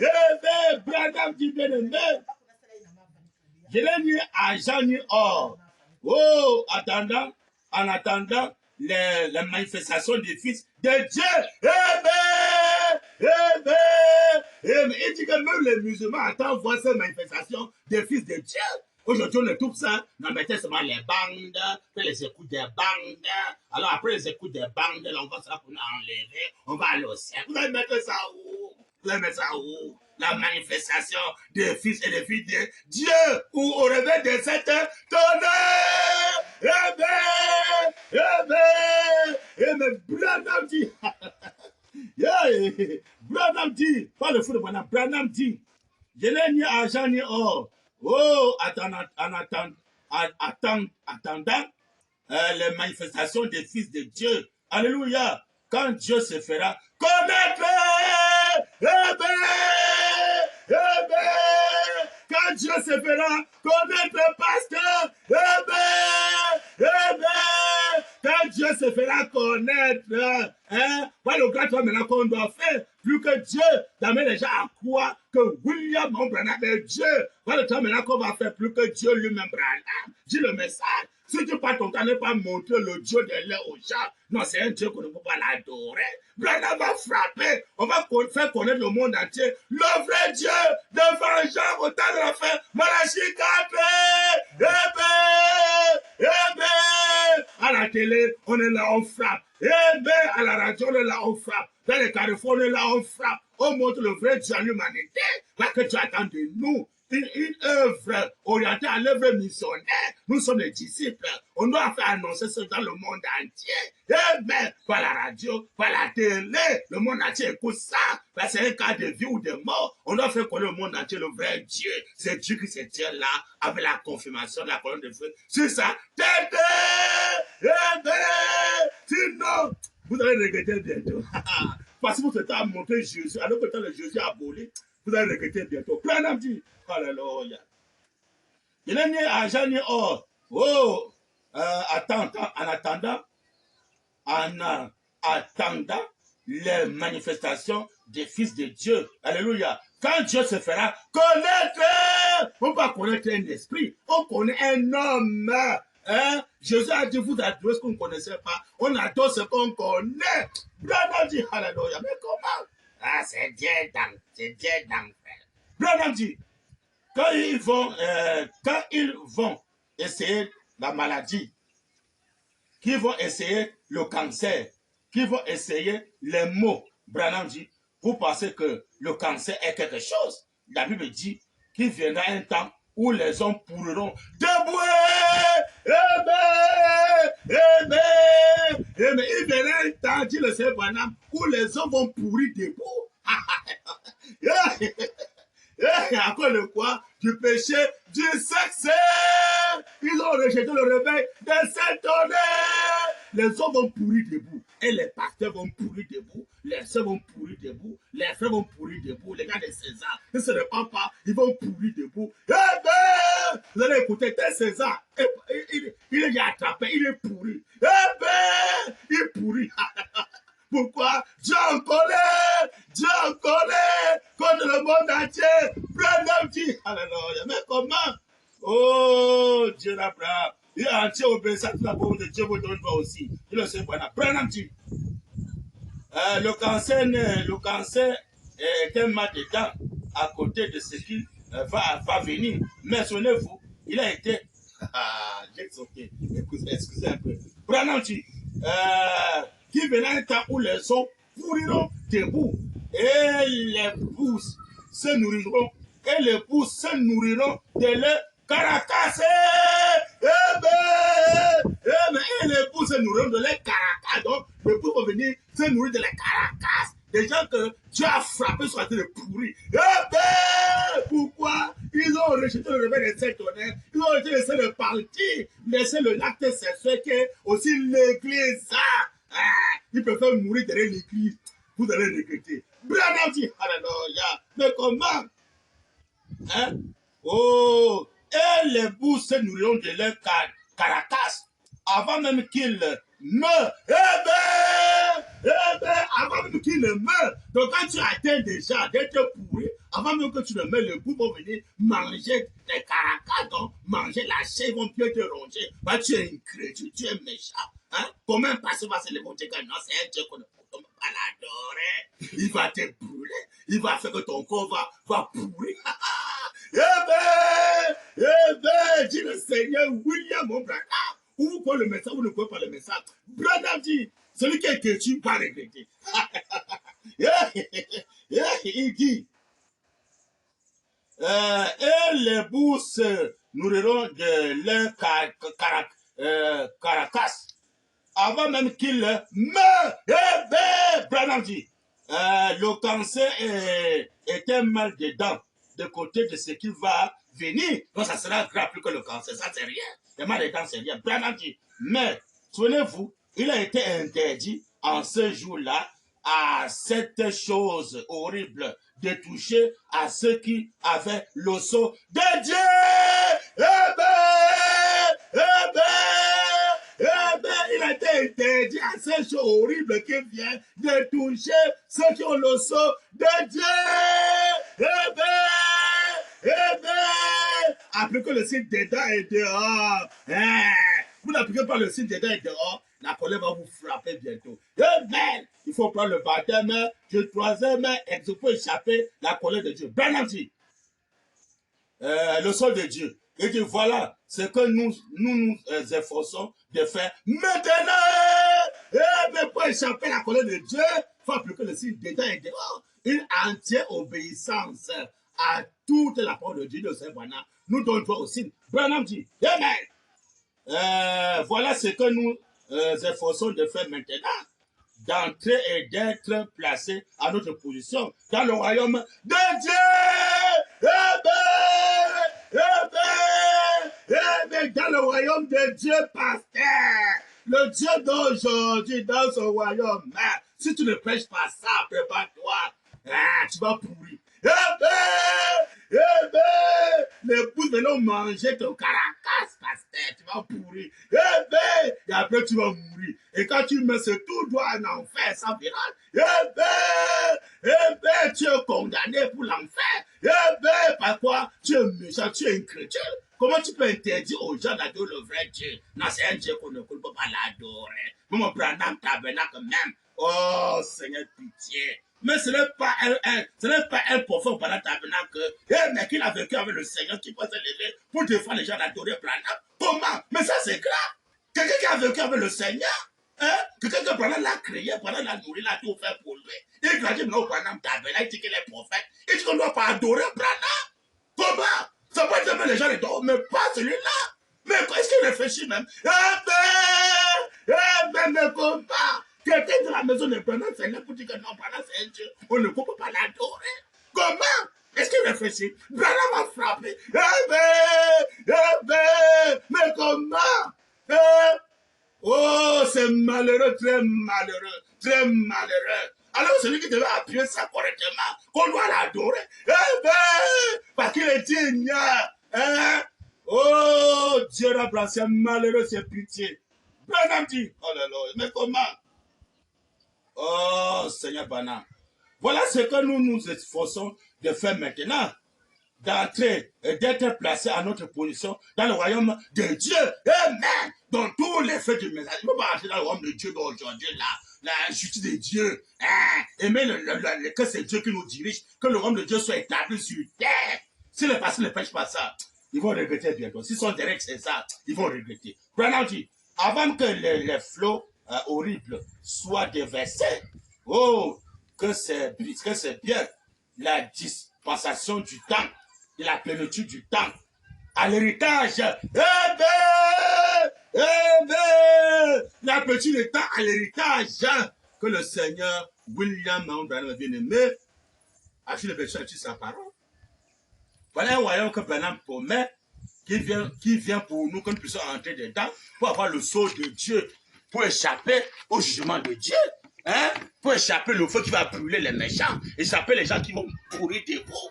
Amen. Branham dit bien aimé. Je n'ai ni argent ni or. Oh, en attendant les manifestations des fils de Dieu. Amen. Amen. Amen. Il dit que même les musulmans attendent voir ces manifestations des fils de Dieu. Aujourd'hui, on étouffe ça. On mettait seulement les bandes, puis les écoutes des bandes. Alors, après les écoutes des bandes, on va ça pour nous enlever. On va aller au ciel. Vous allez mettre ça où? Vous allez mettre ça où? La manifestation des fils et des filles de Dieu, ou au réveil de cette tonnerre. Amen. Amen. Amen. Branham dit. Branham dit. Pas le fou de Branham. Branham dit. Je n'ai ni argent ni or. Oh, attendant les manifestations des fils de Dieu. Alléluia. Quand Dieu se fera connaître. Amen. Amen. Quand Dieu se fera connaître, pasteur. Amen. Amen. Quand Dieu se fera connaître. Hein? Voilà le grand travail maintenant qu'on doit faire. Plus que Dieu d'amener les gens à croire que William Branham est Dieu. Voilà le travail maintenant qu'on va faire. Plus que Dieu lui-même Branham. Dis le message. Si tu pas ton temps, ne pas montrer le Dieu de l'air aux gens. Non, c'est un Dieu qu'on ne peut pas l'adorer. Branham va frapper. On va faire connaître le monde entier. Le vrai Dieu devant Jean au temps de la fin. Malachie 4. Amen. Amen. À la télé, on est là, on frappe. Amen. À la radio, on est là, on frappe. Dans les carrefours, on est là, on frappe. On montre le vrai Dieu à l'humanité. Parce que Dieu attend de nous. Une œuvre orientée à l'œuvre missionnaire. Nous sommes les disciples. On doit faire annoncer ça dans le monde entier. Amen. Par la radio, par la télé, le monde entier écoute ça. C'est un cas de vie ou de mort. On doit faire connaître le monde entier le vrai Dieu. C'est Dieu qui se tient là avec la confirmation de la colonne de feu. C'est ça. Amen. Sinon, vous allez regretter bientôt. parce que vous êtes à montrer Jésus, alors que le Jésus a volé, vous allez regretter bientôt. Branham dit, alléluia. Il est né à Jeanne or. Oh, en attendant les manifestations des fils de Dieu. Alléluia. Quand Dieu se fera connaître, on va connaître un esprit, on connaît un homme. Hein? Jésus a dit, vous adorez ce qu'on ne connaissait pas. On adore ce qu'on connaît. Branham dit, alléluia. Mais comment? Ah, c'est Dieu d'enfer. Branham dit, quand ils vont essayer la maladie, qui vont essayer le cancer, qui vont essayer les maux, Branham dit, vous pensez que le cancer est quelque chose. La Bible dit qu'il viendra un temps où les hommes pourront debout. Il viendra un temps, dit le Seigneur Branham, où les hommes vont pourrir debout. À cause de quoi? Du péché, du sexe. Ils ont rejeté le réveil de cette année. Les hommes vont pourrir debout. Et les pasteurs vont pourrir debout. Les soeurs vont pourrir debout. Les frères vont pourrir debout. Les gars de César, ils ne se répandent pas. Ils vont pourrir debout. Eh ben, vous allez écouter, tel César, il est attrapé, il est pourri. Eh ben, il pourrit. Pourquoi? Dieu en connaît contre le monde entier. Branham dit, alléluia. Mais comment? Oh, Dieu d'Abraham. Il est entier obéissant à la parole de Dieu, vous donne pas aussi. Il le sait pas. Branham dit, le cancer est un mal de dents à côté de ce qui va venir. Mais souvenez-vous, il a été... j'ai sauté. Excusez un peu. Branham dit, qui viendra un temps où les hommes pourriront debout et les pousses se nourriront de leur caracas. Et les pousses se nourriront de leur caracas. Donc, les pousses vont venir se nourrir de leur caracas. Des gens que Dieu a frappés sur la terre de pourris. Pourquoi? Ils ont rejeté le réveil des sept tonnerres. Ils ont laissé le parti, laissé le acte sexuel qui est aussi l'église. Ils préfèrent mourir derrière l'église. Vous allez regretter. Branham dit, alléluia. Mais comment? Hein? Oh, et les bouts se nourriront de leur caracas avant même qu'ils meurent. Avant même qu'ils ne meurent. Donc quand tu atteins déjà d'être pourri, avant même que tu ne meurs, les bouts vont venir manger tes caracas, donc manger la chair, ils vont bien te ronger. Bah, tu es incrédule, tu es méchant. Hein? Comment un pasteur va se lever que non, c'est un Dieu qu'on ne peut pas l'adorer. Il va te brûler. Il va faire que ton corps va pourrir. Dit le Seigneur William Branham. Ou vous croyez le message, ou vous ne croyez pas le message. Branham dit, celui qui est têtu va regretter. Il dit, et les bouts se nourriront de leur caracas avant même qu'il meure. Branham dit, le cancer est un mal de dents de côté de ce qui va venir. Donc ça sera grave plus que le cancer, ça c'est rien. Le mal de dents c'est rien. Branham dit, mais souvenez-vous, il a été interdit en ce jour-là à cette chose horrible de toucher à ceux qui avaient le sceau de Dieu. Il a été interdit à ces choses horribles qui viennent de toucher ceux qui ont le sceau de Dieu. Appliquez le signe dedans et dehors. Vous n'appliquez pas le signe dedans et dehors, la colère va vous frapper bientôt. Il faut prendre le baptême du troisième et pour échapper la colère de Dieu. Branham dit, le sol de Dieu. Il dit, voilà ce que nous efforçons de faire maintenant. Mais pour échapper la colère de Dieu, il faut appliquer le signe dedans et dehors. Une entière obéissance à toute la parole de Dieu de Saint Branham. Nous donnons aussi. Branham dit, voilà ce que nous efforçons de faire maintenant, d'entrer et d'être placés à notre position dans le royaume de Dieu. Dans le royaume de Dieu, pasteur. Le Dieu d'aujourd'hui dans son royaume. Si tu ne prêches pas ça, prépare-toi. Ah, tu vas pourrir. L'épouse maintenant manger ton caracas, pasteur, tu vas pourrir. Et après tu vas mourir. Et quand tu mets ce tout droit en enfer sans virage, tu es condamné pour l'enfer. Par quoi tu es méchant, tu es incrédule. Comment tu peux interdire aux gens d'adorer le vrai Dieu? Non, c'est un Dieu qu'on ne peut pas l'adorer. Mon Branham tabernacle même. Oh, Seigneur, pitié. Mais ce n'est pas un profond pendant tabernacle. Mais qu'il a vécu avec le Seigneur qui peut se lever pour défendre les gens d'adorer Branham. Comment? Mais ça, c'est grave. Quelqu'un qui a vécu avec le Seigneur, quelqu'un que Branham l'a créé, Branham l'a nourri, l'a tout fait pour lui. Il grandit maintenant au Branham tabernacle, il dit qu'il est prophète. Il dit qu'on ne doit pas adorer Branham. Comment? Ça peut être même les gens les donnent, mais pas celui-là. Mais est-ce qu'il réfléchit même? Mais comment? Quelqu'un de la maison de Branham, c'est là pour dire que non, Branham c'est un Dieu. On ne peut pas l'adorer. Comment? Est-ce qu'il réfléchit? Branham va frapper. Mais comment? Oh, c'est malheureux, très malheureux, très malheureux. Alors celui qui devait appuyer ça correctement, qu'on doit l'adorer. Parce qu'il est digne. Oh, Dieu la c'est malheureux, c'est pitié. Branham dit, oh là là, mais comment? Oh, Seigneur Branham. Voilà ce que nous nous efforçons de faire maintenant. D'entrer et d'être placé à notre position dans le royaume de Dieu. Amen. Dans tous les faits du message. Il ne faut pas entrer dans le royaume de Dieu d'aujourd'hui, là. La justice de Dieu. Aimer que c'est Dieu qui nous dirige. Que le royaume de Dieu soit établi sur terre. Si les pasteurs ne pêchent pas ça, ils vont regretter bientôt. S'ils sont directs, c'est ça, ils vont regretter. Branham dit, avant que les flots horribles soient déversés, oh, que c'est bien la dispensation du temps, de la plénitude du temps, à l'héritage. La plénitude du temps à l'héritage que le Seigneur William Branham bien-aimé a fait le péché sur sa parole. Voilà un royaume que Branham promet qui vient pour nous, que nous puissions entrer dedans, pour avoir le sceau de Dieu, pour échapper au jugement de Dieu, pour échapper le feu qui va brûler les méchants, échapper les gens qui vont pourrir des veaux.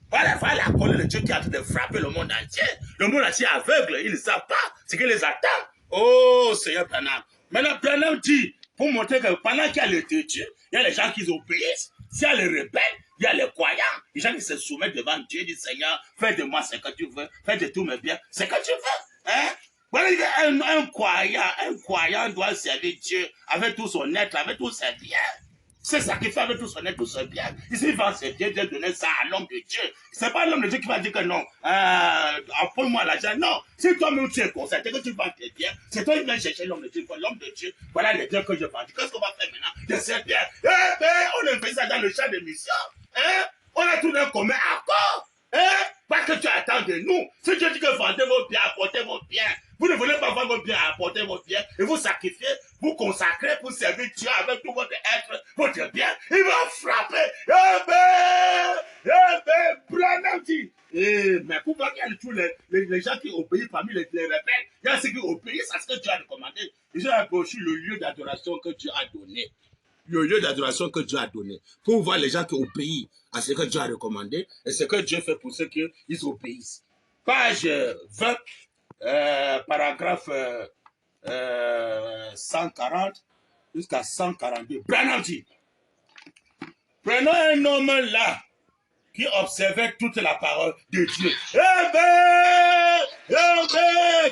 Voilà la colère de Dieu qui est en train de frapper le monde entier. Le monde entier est aveugle, ils ne savent pas ce qui les attend. Oh, Seigneur Branham. Maintenant, Branham dit, pour montrer que pendant qu'il y a le Dieu, il y a les gens qui obéissent. S'il y a les rebelles, il y a les croyants, les gens qui se soumettent devant Dieu, disent Seigneur, fais de moi ce que tu veux, fais de tous mes biens ce que tu veux. Voilà, un croyant doit servir Dieu avec tout son être, avec tous ses biens. C'est ça qu'il fait avec tout son être, tout son bien. Ici, il va se bien de donner ça à l'homme de Dieu. C'est pas l'homme de Dieu qui va dire que non, apporte-moi l'argent. Non, si toi-même tu es concerté que tu vends tes biens, c'est toi qui viens chercher l'homme de Dieu. L'homme de Dieu, voilà les biens que je vends. Qu'est-ce qu'on va faire maintenant de ces biens? On a fait ça dans le champ de mission. On a tout d'un commun accord. Parce que tu attends de nous. Si Dieu dit que vendez vos biens, apportez vos biens. Vous ne voulez pas vendre vos biens, apporter vos biens et vous sacrifier, vous consacrer pour servir Dieu avec tout votre être, votre bien. Il va frapper. Branham dit. Mais pour voir qu'il y a tous les gens qui obéissent parmi les rebelles, il y a ceux qui obéissent à ce que Dieu a recommandé. Ils ont approché le lieu d'adoration que Dieu a donné. Le lieu d'adoration que Dieu a donné. Pour voir les gens qui obéissent à ce que Dieu a recommandé et ce que Dieu fait pour ceux qui obéissent. Page 20. Paragraphe 140 jusqu'à 142. Branham dit, prenons un homme là qui observait toute la parole de Dieu.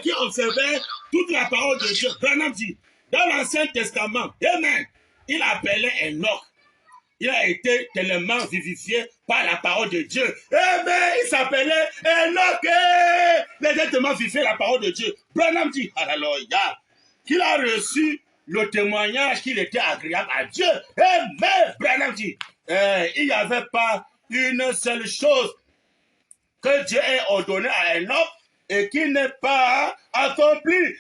Qui observait toute la parole de Dieu. Branham dit, dans l'Ancien Testament, amen, il appelait Enoch. Il a été tellement vivifié par la parole de Dieu. Il s'appelait Enoch. Il a été tellement vivifié par la parole de Dieu. Branham dit, alléluia, qu'il a reçu le témoignage qu'il était agréable à Dieu. Mais Branham dit, il n'y avait pas une seule chose que Dieu ait ordonné à Enoch et qui n'est pas accompli.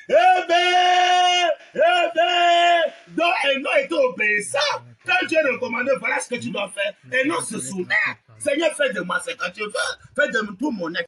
Donc Enoch était obéissant. Quand Dieu recommandait, voilà ce que tu dois faire. Enoch se soumet. Seigneur, fais de moi ce que tu veux. Fais de tout mon être.